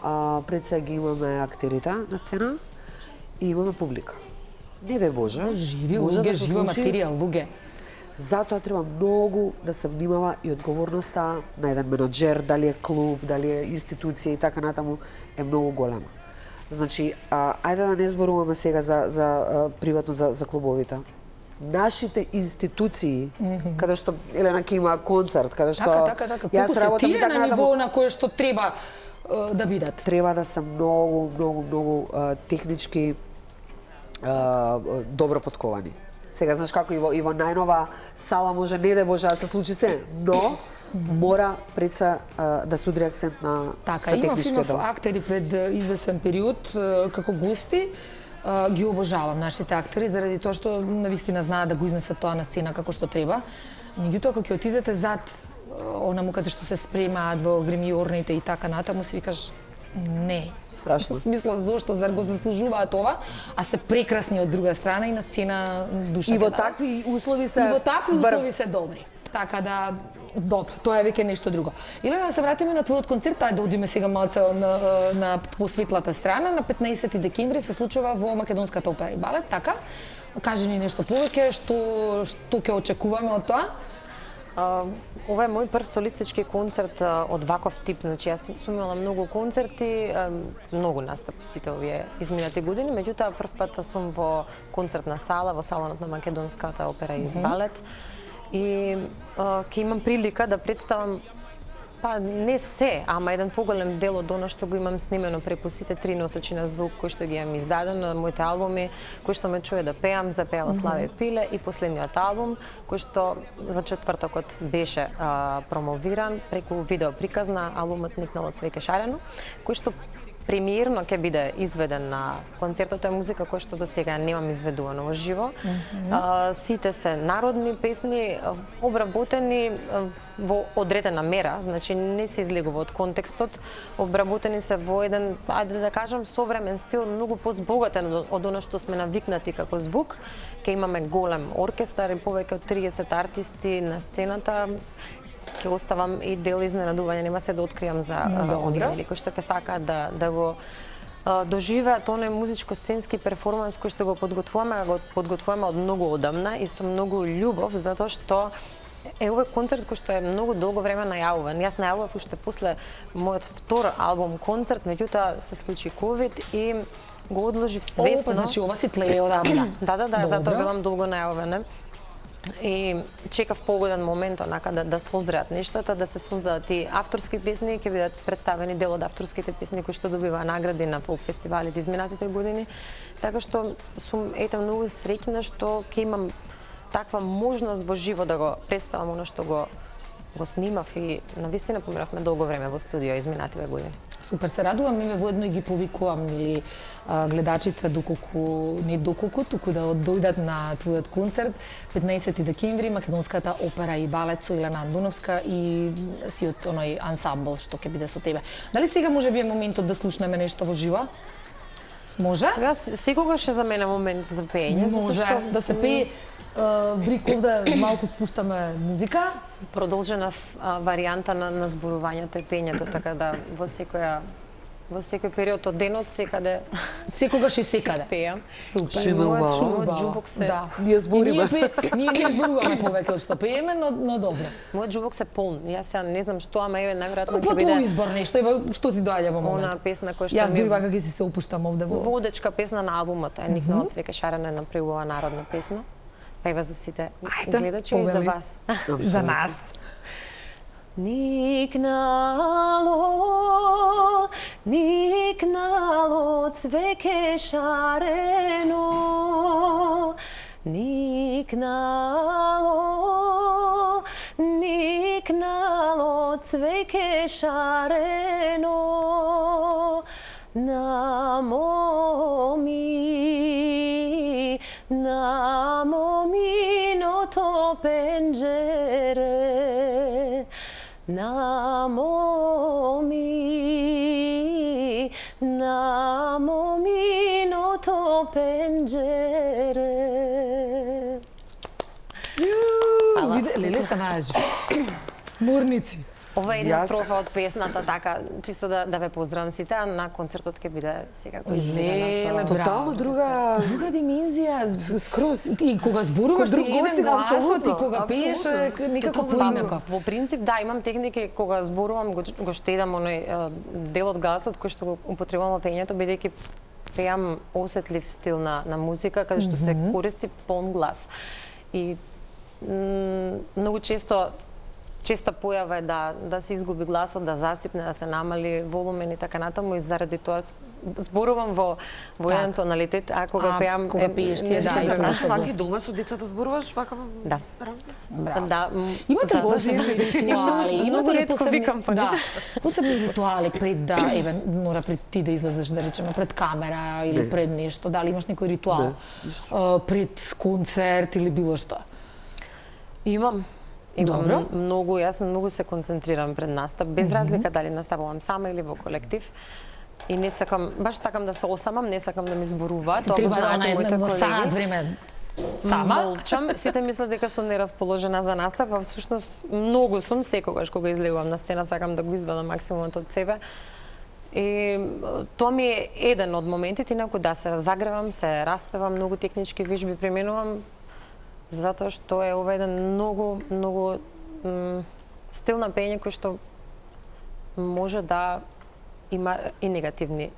S3: пред се ги имаме актерите на сцена и имаме публика. Не дај Боже,
S1: живи луѓе, жива материја, луѓе.
S3: Затоа треба многу да се внимава и одговорноста на еден менаџер, дали е клуб, дали е институција и така натаму, е многу голема. Значи, ајде да не зборуваме сега за приватно за клубовите. Нашите институции, каде што Елена ќе има концерт, каде што
S1: јас работам тие на ниво на кое што треба да бидат.
S3: Треба да се многу технички добро подковани. Сега знаеш како и во најнова сала може не да Боже да се случи се, но мора пред се да се удри акцент на техничкиот дел.
S1: Така, имав актери пред извесен период како гости, ги обожавам нашите актери заради тоа што навистина знаат да го изнесат тоа на сцена како што треба. Меѓутоа кога ќе отидете зад онаму каде што се спремаат во гримиорните и така натаму, си викаш не.
S3: Страшно.
S1: Во смисла зошто зар го заслужуваат ова, а се прекрасни од друга страна и на сцена душа.
S3: И во такви услови се
S1: И во такви услови се добри. Така да добро, тоа е веќе нешто друго. Елена, да се вратиме на твојот концерт, ајде да одиме сега малце на посветлата страна. На 15 декември се случува во Македонската опера и балет, така? Кажи ни нешто повеќе, што ќе очекуваме од тоа?
S2: Ова е мој прв солистички концерт од ваков тип, значи јас сум имала многу концерти, многу настапи сите овие изминати години, меѓутоа прв пат сум во концертна сала, во салонот на Македонската опера и балет. И ќе имам прилика да представам па не се, ама еден поголем дел од она што го имам снимено преку сите 3 носачи на звук кои што ги имам издадено на моите албуми, кои што ме чуе да пеам, запеала Славе Пиле и последниот албум кој што во четвртокот беше промовиран преку видео приказ на албумот Никнало цвеќе шарено, кој што премиерно ќе биде изведен на концертот, е музика која што до сега немам изведувано во живо. Сите се народни песни, обработени во одредена мера, значи не се излегува од контекстот, обработени се во еден, ајде да кажам, современ стил, многу позбогатен од она што сме навикнати како звук. Ќе имаме голем оркестар и повеќе од 30 артисти на сцената. Ќе оставам и дел изненадување, нема се да откријам за оние кои што ќе сакаат да го доживеат оној музичко-сценски перформанс кој што го подготвуваме од многу одамна и со многу љубов, затоа што овој концерт кој што е многу долго време најавуван. Јас најавував уште после мојот втор албум концерт, меѓутоа се случи ковид и го одложив свесно.
S1: Значи ова си тлее одамна.
S2: Да, затоа билам долго најавувана. И чекав погоден момент онака да созреат нештата, да се создадат и авторски песни, ќе бидат представени дел од авторските песни кои што добиваа награди на фолк фестивалите изминатите години. Така што сум многу среќна што ќе имам таква можност во живо да го представам она што го снимав и навистина поминавме долго време во студио изминативе години.
S1: Супер, се радувам, име воедно и ги повикувам или гледачите доколку, туку да дојдат на твојот концерт 15 декември Македонската опера и балет со Елена Андуновска и сиот оној ансамбл што ќе биде со тебе. Дали сега може би е моментот да слушнеме нешто во живо? Може?
S2: Јас секогаш е за мене момент за пеење.
S1: Може да се пее. Брик овде малку спуштаме музика.
S2: Продолжена варијанта на зборувањето и пеењето, така да во секој период од денот секаде
S1: секогаш и секаде
S2: пеам.
S1: Супер.
S2: Мојот џубок се
S3: ние збориме.
S1: Ние не зборуваме повеќе од што пееме, но добро.
S2: Мојот џубок се полн. Јас сега не знам што, ама еве најверојатно
S1: ќе биде. По твој избор нешто, што ти доаѓа во моментот?
S2: Она песна која што
S1: јас дури вака ги се опуштам овде во
S2: водечка песна на албумот, Никнало цвеќе шарено е направила народна песна. Пева за сите гледачи и за вас.
S1: За нас.
S2: Никнало, никнало цвеќе шарено, никнало, никнало цвеќе шарено, на моминото пенџере, на моминото пенџере.
S1: Леле се најажи. Мурници.
S2: Ова е една строфа од песната, така, чисто да ве поздравам сите, а на концертот ќе биде секако изведена со...
S3: Тотално друга
S1: димензија.
S3: Скроз.
S1: И кога зборуваш ти еден гласот и кога пееш некако поинаков.
S2: Во принцип, да, имам техники кога зборувам, го штедам оној дел од гласот кој што го употребувам во пеењето, бидејќи пеам осетлив стил на музика, каде што се користи полн глас. И многу честа појава е да се изгуби гласот, да засипне, да се намали волумен и така натаму, и заради тоа зборувам во еден тоналитет, а кога пеам
S1: кога пееш ти да, и
S5: Знаеш,
S1: просто
S5: вака дома со децата зборуваш вака?
S2: Да.
S1: Браво.
S2: Да.
S1: Имате
S2: затоа
S1: посебни ритуали,
S2: Многу
S1: имате ли
S2: ретко
S1: посебни,
S2: викам, па не.
S1: да, посебни ритуали пред да, Нора, пред ти да излезеш, да речеме, пред камера или пред нешто, дали имаш некој ритуал? Пред концерт или било што?
S2: Имам
S1: Добро.
S2: многу, јас многу се концентрирам пред настап, без разлика дали наставувам сама или во колектив. И не сакам, баш сакам да се осамам, не сакам да ми зборуваат, тоа го
S1: Треба да
S2: знаат и моите
S1: на саат
S2: колеги.
S1: време сама?
S2: Молчам, сите мислат дека сум нерасположена за настап, а всушност многу сум секогаш кога излегувам на сцена, сакам да го извадам максимумот од себе. И тоа ми е еден од моментите, инаку да се загревам, се распевам, многу технички вежби применувам, затоа што е ова еден многу стил на пеење кој што може да има и негативни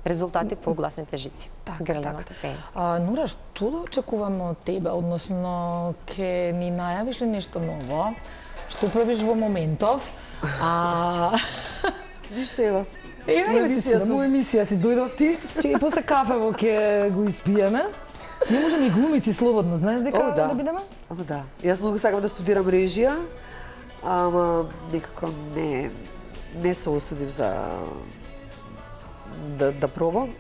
S2: резултати по гласните жици. Грленото пеење.
S1: Нора, што да очекуваме од тебе, односно ќе ни најавиш ли нешто ново? Што правиш во моментов?
S5: Ништо ева.
S1: Еве си
S5: емисија
S1: на
S5: сум.
S1: моја емисија си дојдов ти. Чеки после кафево ќе го испиеме. Не можеме и глумици слободно, знаеш дека да бидеме?
S5: О, да. Јас многу сакам да студирам режија, ама некако не се осудив за да пробам.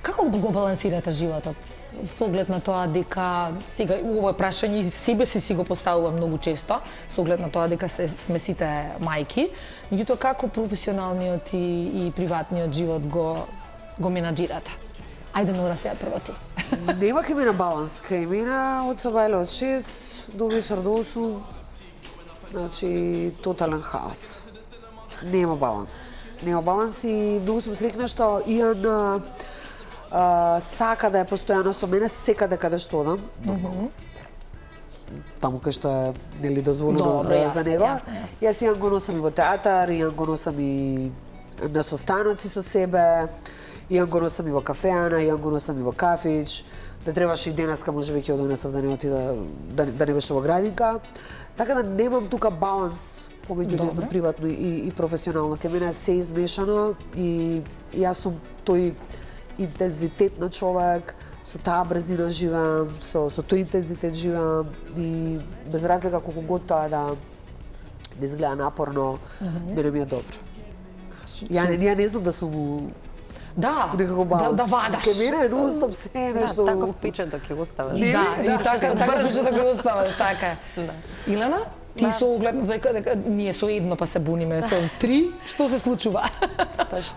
S1: Како го балансирате животот? Со оглед на тоа дека сега ова прашање себе си го поставувам многу често, со оглед на тоа дека сме сите мајки, меѓутоа како професионалниот и приватниот живот го менаџирате? Ајде, Нора, сега прво ти.
S5: Нема кај мене баланс, кај мене од сабајле од 6 до вечер до 8, значи тотален хаос. Нема баланс. Нема баланс и многу сум среќна што Иан сака да е постојано со мене секаде каде што одам. Таму кај што е нели дозволено за него. Јас Иан го носам и во театар, Иан го носам и на состаноци со себе. Иан го носам и во кафеана, Иан го носам и во кафич. Да требаше и денеска можеби ќе донесав да не отида да не беше во градинка. Така да немам тука баланс помеѓу не знам приватно и професионално. Ке мене е се измешано и јас сум тој интензитет на човек, со таа брзина живеам, со тој интензитет живеам и без разлика колку год тоа да изгледа напорно, мене ми е добро. Ја не знам да сум некако баланс.
S1: Да вадаш.
S5: Ке мене е нон-стоп се нешто.
S2: Да, таков пичет ќе го оставаш.
S1: Да, и така брзо да го оставаш, така. Илена? Ти со оглед на дека ние со едно па се буниме, со три, што се случува?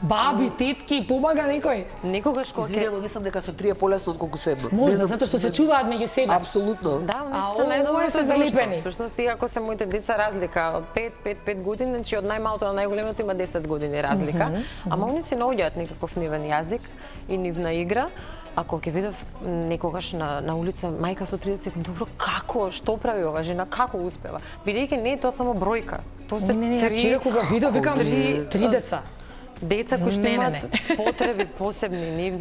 S1: Баби, тетки, помага некој?
S2: Некогаш кога
S5: Извинемо, мислам дека со три е полесно отколку со едно.
S1: Можда, затоа што се чуваат меѓу себе.
S5: Апсолутно.
S2: Да,
S1: А
S2: се
S1: овој
S2: најдобро
S1: се залепени.
S2: Всушност, иако се моите деца разлика, 5 години, значи од најмалото на најголемото има 10 години разлика, ама они си наоѓаат некаков нивен јазик и нивна игра. Ако ќе видев некогаш на улица мајка со 30, добро, како, што прави ова жена, како успева? Бидејќи не е тоа само бројка. Тоа се
S1: Не, јас вчера кога видов, викам, три деца.
S2: Деца кои што имаат потреби посебни,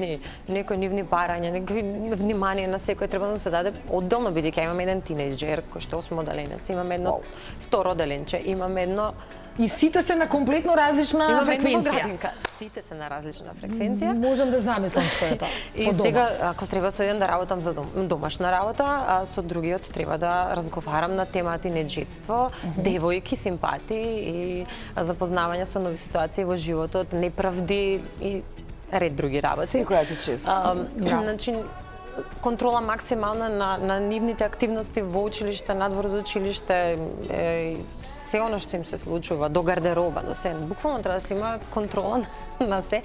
S2: нивни барања, некои внимание на секој треба да му се даде одделно, бидејќи имаме еден тинејџер кој што 8-оделенец, имаме едно второделенче, имаме едно
S1: И сите се на комплетно различна фреквенција.
S2: Сите се на различна фреквенција.
S1: Можам да замислам што е тоа.
S2: И сега, ако треба со еден да работам за домашна работа, а со другиот треба да разговарам на тема тинеџерство, девојки, симпатии и запознавање со нови ситуации во животот, неправди и ред други работи.
S5: Секоја ти чест.
S2: Значи, контрола максимална на нивните активности во училиште, надвор од училиште, се оно што им се случува, до гардероба, до се. Буквално треба да се има контрола на се.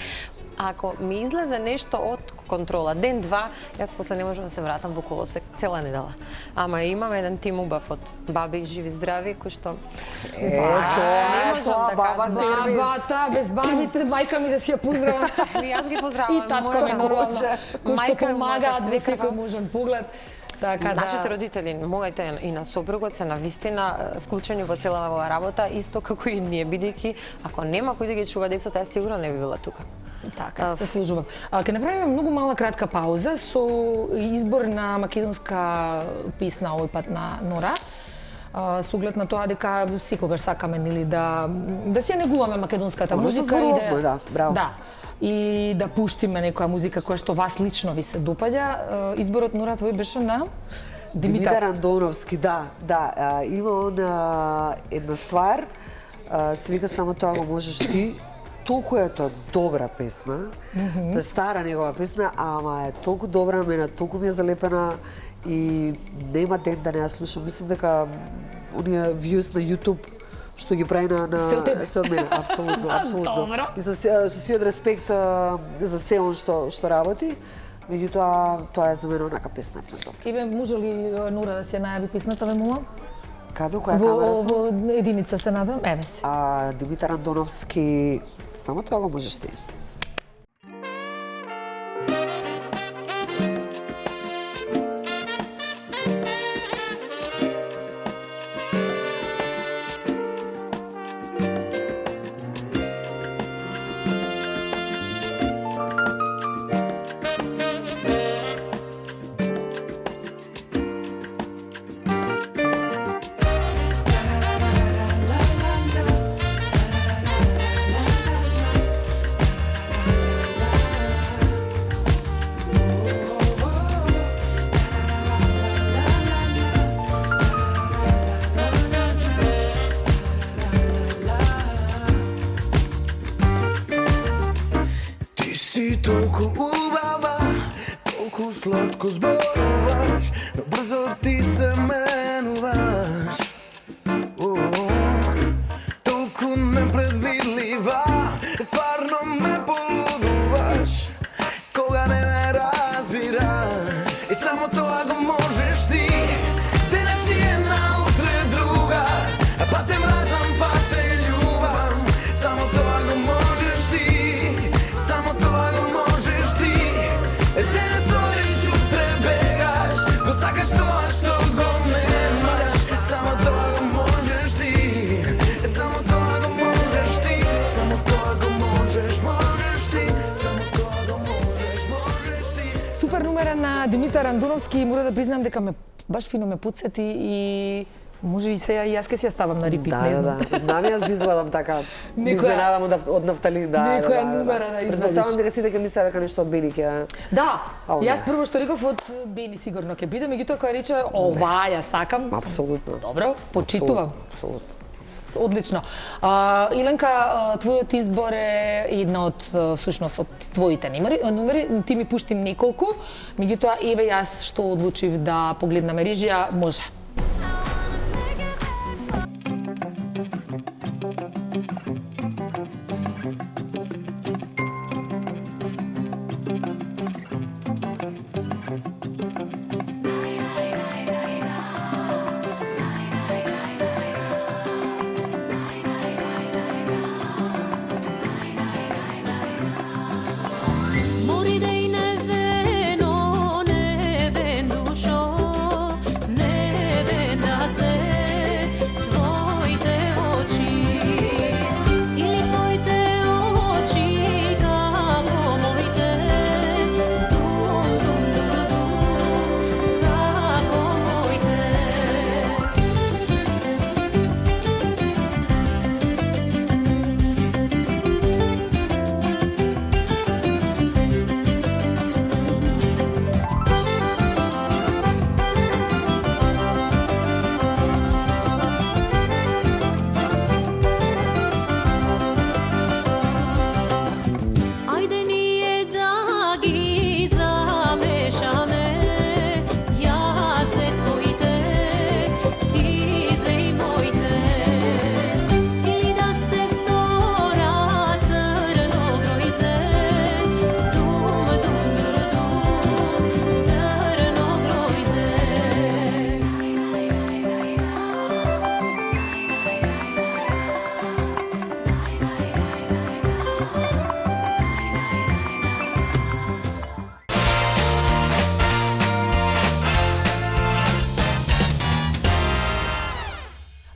S2: Ако ми излезе нешто од контрола, ден-два, јас после не можам да се вратам во колосек цела недела. Ама имам еден тим убав од баби живи здрави, кој што...
S5: Тоа, баба сервис.
S1: Бабата, без бабите, мајка ми да си ја поздравам.
S2: Јас ги поздравам.
S1: И татко ми нормално. Кој што помагаат во секој можен поглед. Така,
S2: Нашите родители, моите и на сопругот се навистина вклучени во цела оваа работа, исто како и ние, бидејќи ако нема кој да ги чува децата, јас сигурно не би била тука.
S1: Така, се служувам. Ќе направиме многу мала кратка пауза со избор на македонска песна овој пат на Нора. Со оглед на тоа дека секогаш сакаме нели да си ја негуваме македонската музика
S5: и
S1: да,
S5: браво.
S1: Да. и да пуштиме некоја музика која што вас лично ви се допаѓа. Изборот Нура твој беше на
S5: Димитар Андоновски, да. Има он една ствар, се вика Само тоа го можеш ти. Толку е тоа добра песна. Тоа е стара негова песна, ама е толку добра, мене толку ми е залепена и нема ден да не ја слушам. Мислам дека оние views на YouTube што ги прави на се од мене, апсолутно. И со сиот респект за се он што работи. Меѓутоа, тоа е за мене онака песна.
S1: Иве, може ли Нура да се најави песната, ве молам?
S5: Каде, која камера сум?
S1: Во единица се надам, еве се.
S5: Димитар Андоновски, Само тоа го можеш ти.
S6: Толку убава, толку сладко зборуваш, но брзо ти се менуваш. Толку непредвидлива, стварно ме полудуваш, кога не ме разбираш. И само тоа го можеш ти, денес си една, утре друга, па те мразам, па те љубам. Само тоа го можеш ти, само тоа го можеш ти. Денес водиш, утре бегаш, го сакаш тоа што го немаш. Само тоа го можеш ти, само тоа го можеш ти, само тоа го можеш ти, само тоа го можеш ти.
S1: Супер номера на Димитар Андоновски, мора да признам дека баш фино ме потсети и може и сега и јас ке си ја ставам на репит, не знам.
S5: Знам јас да извадам така, изненадам од нафталин,
S1: некоја номера да извадиш.
S5: Предпоставам дека сите ќе мислат дека нешто од Бени ќе...
S1: Да, јас прво што реков од Бени сигурно ќе биде, меѓутоа кога рече ова ја сакам.
S5: Апсолутно.
S1: Добро, почитувам.
S5: Апсолутно.
S1: Одлично. Иленка, твојот избор е една од всушност од твоите номери. Ти ми пушти неколку, меѓутоа еве јас што одлучив да погледнаме режија, може.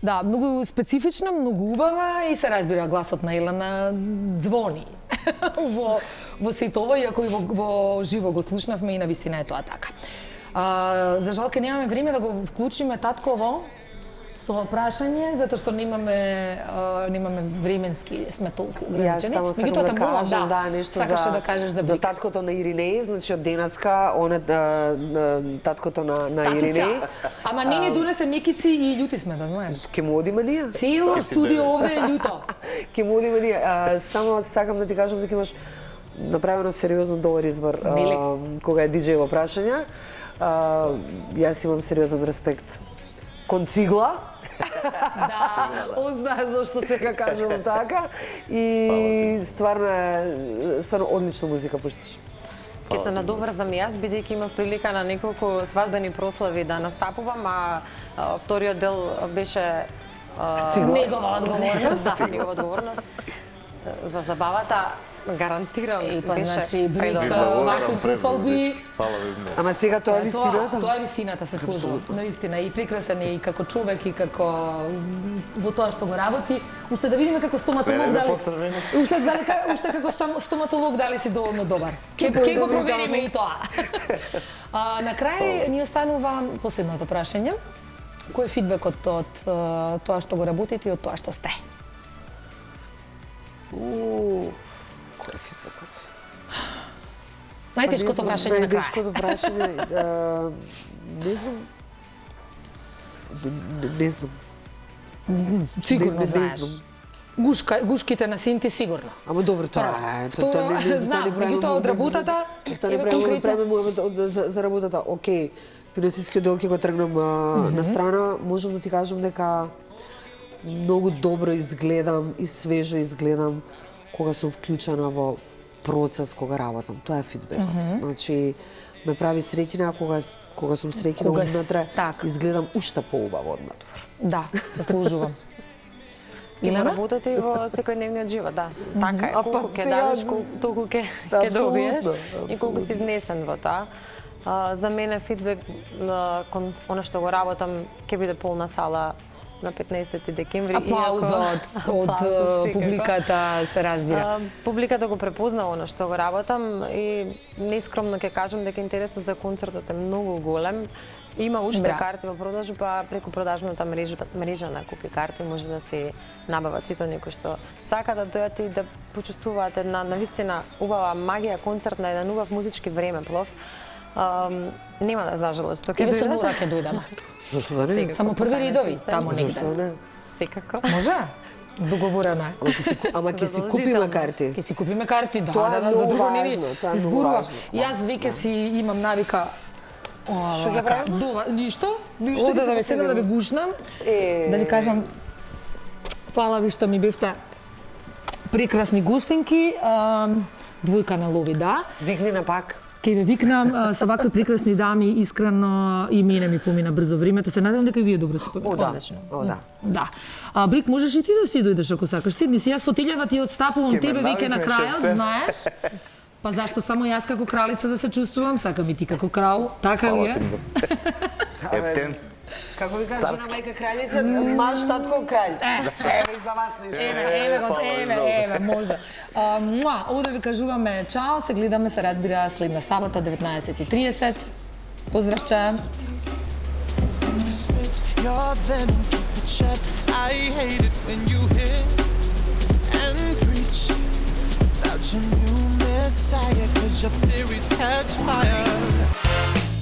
S1: Да, многу специфична, многу убава и се разбира гласот на Елана звони во сето ова, иако и во живо го слушнавме и навистина е тоа така. За жал ке немаме време да го вклучиме татково, со прашање, затоа што немаме временски, сме толку
S3: Јас
S1: ограничени.
S3: само сакам да кажам нешто
S1: сакаше да кажеш за Брик.
S3: таткото на Иринеј, значи од денеска таткото на Иринеј.
S1: Ама не ни донесе мекици и љути сме, да знаеш.
S3: Ќе му одиме ние?
S1: Цело студио овде е љуто.
S3: Ќе му одиме ние. Само сакам да ти кажам дека имаш направено сериозно добар избор кога е диџеј во прашања. Јас имам сериозен респект кон Цигла.
S1: Да.
S3: Он знае зашто сега кажувам така. И стварно одлична музика пушташ.
S2: Ќе се надоврзам и јас, бидејќи имав прилика на неколку свадбени прослави да настапувам, а вториот дел беше
S1: Негова одговорност.
S2: Да, негова одговорност. За забавата гарантирам беше.
S1: Значи, Брик,
S2: предобро.
S1: ваку профалби.
S3: Ама сега тоа е вистината?
S1: Тоа е вистината, се служува. Навистина, и прекрасен е и како човек, и како во тоа што го работи. Уште да видиме како стоматолог уште како стоматолог дали си доволно добар. Ќе го провериме и тоа. На крај ни останува последното прашање. Кој е фидбекот од тоа што го работите и од тоа што сте?
S3: Кој е фидбекот?
S1: Најтешкото прашање на крај.
S3: Најтешкото прашање, не знам. Не знам.
S1: Сигурно знаеш. Гушките на синти сигурно.
S3: Ама добро, тоа е. Тоа не
S1: меѓутоа од работата,
S3: еве конкретно за работата. Океј, финансискиот дел ќе го тргнам на страна, можам да ти кажам дека многу добро изгледам и свежо изгледам кога сум вклучена во процес кога работам. Тоа е фидбекот. Значи, ме прави среќна кога сум среќна однатре, изгледам уште поубаво однатвор.
S1: Да, се служувам.
S2: Илена, работите и во секојдневниот живот, да. Така е, колку ќе дадеш, толку ќе добиеш и колку си внесен во тоа. За мене фидбек кон она што го работам ќе биде полна сала на 15 декември.
S1: Аплаузот од публиката се разбира.
S2: Публиката го препозна она што го работам и нескромно ќе кажам дека интересот за концертот е многу голем. Има уште карти во продажба, преку продажната мрежа на Купи карти може да се набават сите некои што сака да дојдат и да почувствуваат една навистина убава магија концерт на еден убав музички времеплов. Нема да зажалост, тоа ќе
S1: дојде. Со Нора ќе дојдеме.
S3: Зашто да не?
S1: Само први редови таму негде.
S3: Зашто не?
S2: Секако.
S1: Може? Договорено е.
S3: Ама ќе си купиме карти.
S1: Ќе си купиме карти, да,
S3: тоа е
S1: за друго
S3: важно, тоа е
S1: изборував.
S3: важно.
S1: Јас веќе си имам навика.
S3: Што ќе правам?
S1: Ништо.
S3: Ништо
S1: Оде
S3: ќе
S1: да ве
S3: се
S1: седна да ве гушнам. Да ви кажам фала ви што ми бевте прекрасни гостинки. Двојка на лови, да.
S3: Викни на пак.
S1: Ке ве викнам со вакви прекрасни дами, искрено и мене ми помина брзо времето. Се надевам дека и вие добро се
S3: одлично. Да.
S1: Да. Брик, можеш и ти да си дојдеш ако сакаш. Седни си, јас фотилјава ти отстапувам тебе веќе на крајот, знаеш. Па зашто само јас како кралица да се чувствувам, сакам и ти како крал. Така ли е?
S4: Ептен.
S3: Како ви кажа жена мајка кралица, маж татко кралј. Еве и за вас нешто.
S1: Еве, може. Овде ви кажуваме чао, се гледаме, се разбира, следна сабота, 19:30. Поздравче! Your venom, keep it shut. I hate it when you hiss and preach about your new messiah, 'cause your theories catch fire.